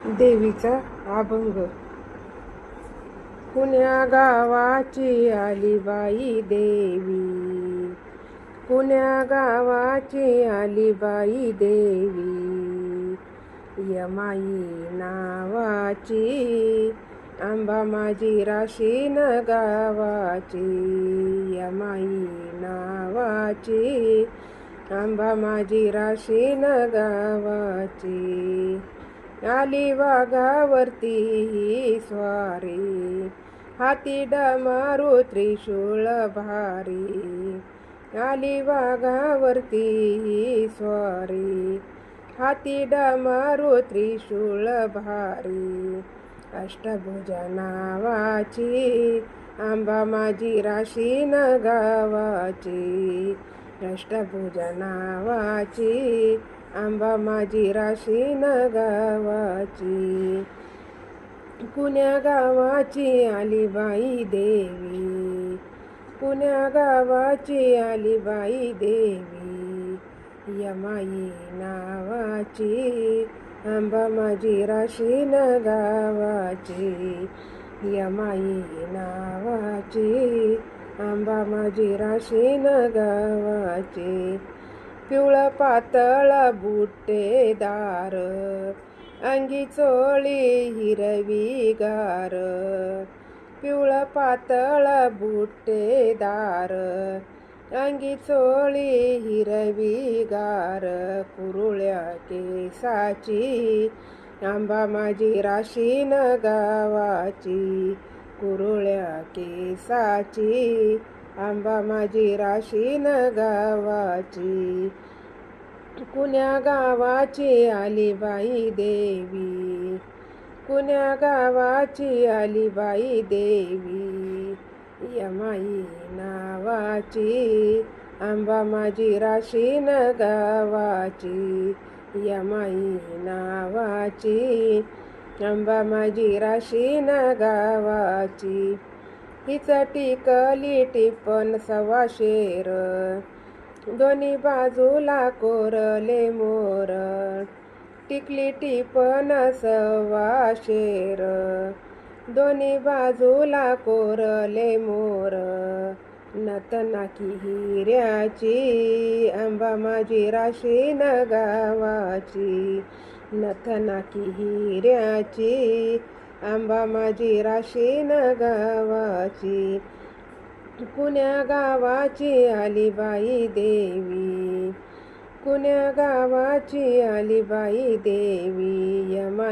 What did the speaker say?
देवीचा अभंग. कुण्या गावाची आली बाई देवी, कुण्या गावाची आली बाई देवी, यमाई नावाची आंबा माझी राशीन गावाची, यमाई नावाची आंबा माझी राशीन गावाची. आली वाघावरती ही स्वारी, हाती डमरू त्रिशूळ भारी. आली वाघावरती ही स्वारी, हाती डमरू त्रिशूळ भारी. अष्टभुजा नावाची आंबा माझी राशीन गावाची, अष्टभुजा नावाची आंबा माझी राशीन गावाची. कुण्या गावाची आली बाई देवी, कुण्या गावाची आली बाई देवी, यमाई नावाची आंबा माझी राशीन गावाची, यमाई नावाची आंबा माझी राशीन गावाची. पिवळं पातळ बुट्टेदार, अंगी चोळी हिरवी गार. पिवळं पातळ बुट्टेदार, अंगी चोळी हिरवी गार. कुरुळ्या केसाची आंबा माझी राशीन गावाची, कुरुळ्या केसाची आंबा माझी राशीन गावाची. कुण्या गावाची आली बाई देवी, कुण्या गावाची आली बाई देवी, यमाई नावाची आंबा माझी राशीन गावाची, यमाई नावाची आंबा माझी राशीन गावाची. हिच टिकली टिपण सवा शेर, दोन्ही बाजूला कोरले मोर. टिकली टिपण सवा शेर, दोन्ही बाजूला कोरले मोर. नतनाकी हिऱ्याची आंबा माझी राशीन गावाची, नथनाकी हिऱ्याची आंबा माझी राशीन गावाची. कुण्या गावाची आली बाई देवी, कुण्या गावाची आली बाई देवी, यमाई